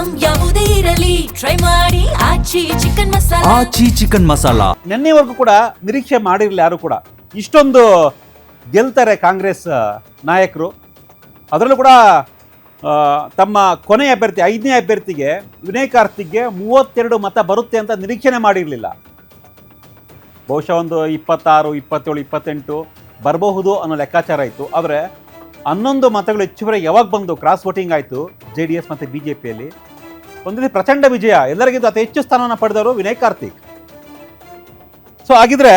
Item ಯಾವುದೇ ಇರಲಿ try ಮಾಡಿ ಆಚಿ ಚಿಕನ್ ಮಸಾಲಾ. ನಿನ್ನೆವರೆಗೂ ಕೂಡ ನಿರೀಕ್ಷೆ ಮಾಡಿರಲಿಲ್ಲ ಯಾರು ಕೂಡ ಇಷ್ಟೊಂದು ಗೆಲ್ತಾರೆ ಕಾಂಗ್ರೆಸ್ ನಾಯಕರು. ಅದರಲ್ಲೂ ಕೂಡ ತಮ್ಮ ಕೊನೆಯ ಅಭ್ಯರ್ಥಿ 5ನೇ ಅಭ್ಯರ್ಥಿಗೆ ವಿನಯ್ ಕಾರ್ತಿಕ್ಗೆ 32 ಮತ ಬರುತ್ತೆ ಅಂತ ನಿರೀಕ್ಷೆನೆ ಮಾಡಿರಲಿಲ್ಲ. ಬಹುಶಃ ಒಂದು 26, 27, 28 ಬರಬಹುದು ಅನ್ನೋ ಲೆಕ್ಕಾಚಾರ ಇತ್ತು. ಆದರೆ 11 ಮತಗಳು ಹೆಚ್ಚುವರೆಗೆ ಯಾವಾಗ ಬಂದು ಕ್ರಾಸ್ ವೋಟಿಂಗ್ ಆಯಿತು JDS ಮತ್ತು BJPಯಲ್ಲಿ. ಒಂದು ರೀತಿ ಪ್ರಚಂಡ ವಿಜಯ, ಎಲ್ಲರಿಗಿಂತ ಅತಿ ಹೆಚ್ಚು ಸ್ಥಾನವನ್ನು ಪಡೆದವರು ವಿನಯ್ ಕಾರ್ತಿಕ್. ಸೊ ಹಾಗಿದ್ರೆ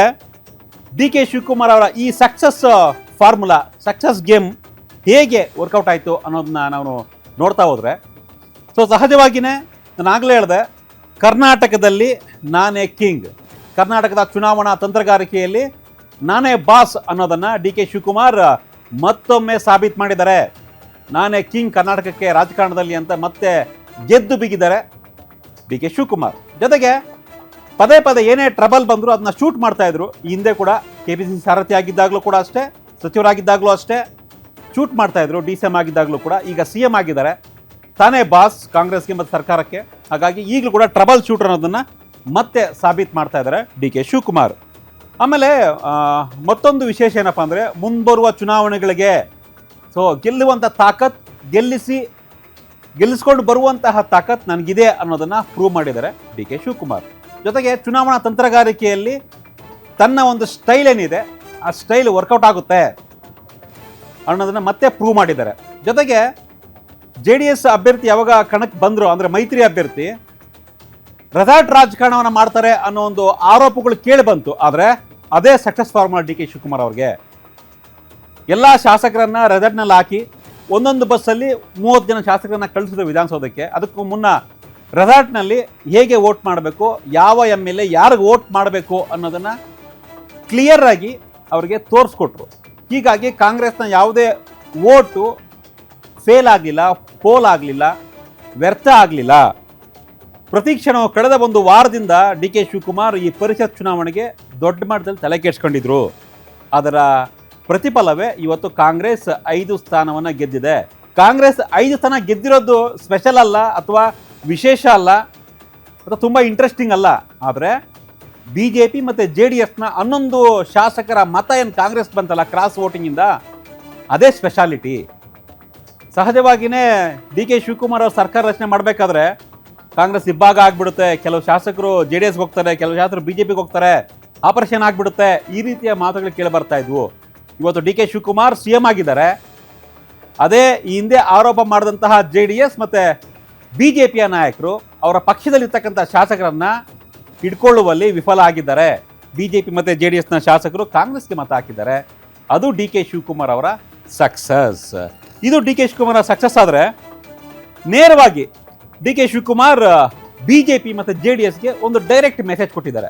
DK ಶಿವಕುಮಾರ್ ಅವರ ಈ ಸಕ್ಸಸ್ ಫಾರ್ಮುಲಾ, ಸಕ್ಸಸ್ ಗೇಮ್ ಹೇಗೆ ವರ್ಕೌಟ್ ಆಯಿತು ಅನ್ನೋದನ್ನ ನಾವು ನೋಡ್ತಾ ಹೋದರೆ, ಸೊ ಸಹಜವಾಗಿಯೇ ನಾನು ಆಗಲೇ ಹೇಳಿದೆ, ಕರ್ನಾಟಕದಲ್ಲಿ ನಾನೇ ಕಿಂಗ್, ಕರ್ನಾಟಕದ ಚುನಾವಣಾ ತಂತ್ರಗಾರಿಕೆಯಲ್ಲಿ ನಾನೇ ಬಾಸ್ ಅನ್ನೋದನ್ನು DK ಶಿವಕುಮಾರ್ ಮತ್ತೊಮ್ಮೆ ಸಾಬೀತು ಮಾಡಿದ್ದಾರೆ. ನಾನೇ ಕಿಂಗ್ ಕರ್ನಾಟಕಕ್ಕೆ ರಾಜಕಾರಣದಲ್ಲಿ ಅಂತ ಮತ್ತೆ ಗೆದ್ದು ಬಿಗಿದ್ದಾರೆ DK ಶಿವಕುಮಾರ್. ಜೊತೆಗೆ ಪದೇ ಪದೇ ಏನೇ ಟ್ರಬಲ್ ಬಂದರೂ ಅದನ್ನ ಶೂಟ್ ಮಾಡ್ತಾ ಇದ್ರು. ಈ ಹಿಂದೆ ಕೂಡ KPCC ಸಾರಥಿ ಆಗಿದ್ದಾಗಲೂ ಕೂಡ ಅಷ್ಟೇ, ಸಚಿವರಾಗಿದ್ದಾಗಲೂ ಅಷ್ಟೇ ಶೂಟ್ ಮಾಡ್ತಾ ಇದ್ರು. DCM ಆಗಿದ್ದಾಗಲೂ ಕೂಡ. ಈಗ CM ಆಗಿದ್ದಾರೆ, ತಾನೇ ಬಾಸ್ ಕಾಂಗ್ರೆಸ್ಗೆ ಮತ್ತು ಸರ್ಕಾರಕ್ಕೆ. ಹಾಗಾಗಿ ಈಗಲೂ ಕೂಡ ಟ್ರಬಲ್ ಶೂಟರ್ ಅನ್ನೋದನ್ನು ಮತ್ತೆ ಸಾಬೀತು ಮಾಡ್ತಾ ಇದ್ದಾರೆ DK ಶಿವಕುಮಾರ್. ಆಮೇಲೆ ಮತ್ತೊಂದು ವಿಶೇಷ ಏನಪ್ಪ ಅಂದರೆ, ಮುಂಬರುವ ಚುನಾವಣೆಗಳಿಗೆ ಸೊ ಗೆಲ್ಲುವಂಥ ತಾಕತ್, ಗೆಲ್ಲಿಸ್ಕೊಂಡು ಬರುವಂತಹ ತಾಕತ್ ನನಗಿದೆ ಅನ್ನೋದನ್ನು ಪ್ರೂವ್ ಮಾಡಿದ್ದಾರೆ DK ಶಿವಕುಮಾರ್. ಜೊತೆಗೆ ಚುನಾವಣಾ ತಂತ್ರಗಾರಿಕೆಯಲ್ಲಿ ತನ್ನ ಒಂದು ಸ್ಟೈಲ್ ಏನಿದೆ ಆ ಸ್ಟೈಲ್ ವರ್ಕೌಟ್ ಆಗುತ್ತೆ ಅನ್ನೋದನ್ನು ಮತ್ತೆ ಪ್ರೂವ್ ಮಾಡಿದ್ದಾರೆ. ಜೊತೆಗೆ JDS ಅಭ್ಯರ್ಥಿ ಯಾವಾಗ ಕಣಕ್ಕೆ ಬಂದರು ಅಂದರೆ ಮೈತ್ರಿ ಅಭ್ಯರ್ಥಿ ರೆಸಾರ್ಟ್ ರಾಜಕಾರಣವನ್ನು ಮಾಡ್ತಾರೆ ಅನ್ನೋ ಒಂದು ಆರೋಪಗಳು ಕೇಳಿ ಬಂತು. ಆದರೆ ಅದೇ ಸಕ್ಸಸ್ ಫಾರ್ಮುಲಾ DK ಶಿವಕುಮಾರ್ ಅವ್ರಿಗೆ. ಎಲ್ಲ ಶಾಸಕರನ್ನ ರೆಸಾರ್ಟ್ನಲ್ಲಿ ಹಾಕಿ ಒಂದೊಂದು ಬಸ್ಸಲ್ಲಿ 30 ಜನ ಶಾಸಕರನ್ನ ಕಳಿಸಿದ್ರು ವಿಧಾನಸೌಧಕ್ಕೆ. ಅದಕ್ಕೂ ಮುನ್ನ ರೆಸಾರ್ಟ್ನಲ್ಲಿ ಹೇಗೆ ವೋಟ್ ಮಾಡಬೇಕು, ಯಾವ MLA ಯಾರಿಗೆ ವೋಟ್ ಮಾಡಬೇಕು ಅನ್ನೋದನ್ನು ಕ್ಲಿಯರ್ ಆಗಿ ಅವರಿಗೆ ತೋರಿಸ್ಕೊಟ್ರು. ಹೀಗಾಗಿ ಕಾಂಗ್ರೆಸ್ನ ಯಾವುದೇ ವೋಟು ಫೇಲ್ ಆಗಲಿಲ್ಲ, ಪೋಲ್ ಆಗಲಿಲ್ಲ, ವ್ಯರ್ಥ ಆಗಲಿಲ್ಲ. ಪ್ರತಿ ಕ್ಷಣವೂ ಕಳೆದ ಒಂದು ವಾರದಿಂದ DK ಶಿವಕುಮಾರ್ ಈ ಪರಿಷತ್ ಚುನಾವಣೆಗೆ ದೊಡ್ಡ ಮಟ್ಟದಲ್ಲಿ ತಲೆ ಕೆಡಿಸ್ಕೊಂಡಿದ್ರು. ಅದರ ಪ್ರತಿಫಲವೇ ಇವತ್ತು ಕಾಂಗ್ರೆಸ್ 5 ಸ್ಥಾನವನ್ನು ಗೆದ್ದಿದೆ. ಕಾಂಗ್ರೆಸ್ 5 ಸ್ಥಾನ ಗೆದ್ದಿರೋದು ಸ್ಪೆಷಲ್ ಅಲ್ಲ, ಅಥವಾ ವಿಶೇಷ ಅಲ್ಲ, ಅಥವಾ ತುಂಬ ಇಂಟ್ರೆಸ್ಟಿಂಗ್ ಅಲ್ಲ. ಆದರೆ BJP ಮತ್ತು JDSನ 11 ಶಾಸಕರ ಮತ ಏನು ಕಾಂಗ್ರೆಸ್ ಬಂತಲ್ಲ ಕ್ರಾಸ್ ವೋಟಿಂಗಿಂದ, ಅದೇ ಸ್ಪೆಷಾಲಿಟಿ. ಸಹಜವಾಗಿಯೇ DK ಶಿವಕುಮಾರ್ ಅವರು ಸರ್ಕಾರ ರಚನೆ ಮಾಡಬೇಕಾದ್ರೆ ಕಾಂಗ್ರೆಸ್ ಇಬ್ಬಾಗ ಆಗಿಬಿಡುತ್ತೆ, ಕೆಲವು ಶಾಸಕರು JDSಗೆ ಹೋಗ್ತಾರೆ, ಕೆಲವು ಶಾಸಕರು BJPಗೆ ಹೋಗ್ತಾರೆ, ಆಪರೇಷನ್ ಆಗಿಬಿಡುತ್ತೆ, ಈ ರೀತಿಯ ಮಾತುಗಳು ಕೇಳಿ ಬರ್ತಾ ಇದ್ವು. ಇವತ್ತು DK ಶಿವಕುಮಾರ್ CM ಆಗಿದ್ದಾರೆ. ಅದೇ ಈ ಹಿಂದೆ ಆರೋಪ ಮಾಡಿದಂತಹ JDS ಮತ್ತು BJPಯ ನಾಯಕರು ಅವರ ಪಕ್ಷದಲ್ಲಿರ್ತಕ್ಕಂಥ ಶಾಸಕರನ್ನ ಹಿಡ್ಕೊಳ್ಳುವಲ್ಲಿ ವಿಫಲ ಆಗಿದ್ದಾರೆ. BJP ಮತ್ತು JDSನ ಶಾಸಕರು ಕಾಂಗ್ರೆಸ್ಗೆ ಮತ ಹಾಕಿದ್ದಾರೆ. ಅದು DK ಶಿವಕುಮಾರ್ ಅವರ ಸಕ್ಸಸ್. ಇದು DK ಶಿವಕುಮಾರ್ ಸಕ್ಸಸ್ ಆದರೆ ನೇರವಾಗಿ DK ಶಿವಕುಮಾರ್ BJP ಮತ್ತು JDSಗೆ ಒಂದು ಡೈರೆಕ್ಟ್ ಮೆಸೇಜ್ ಕೊಟ್ಟಿದ್ದಾರೆ.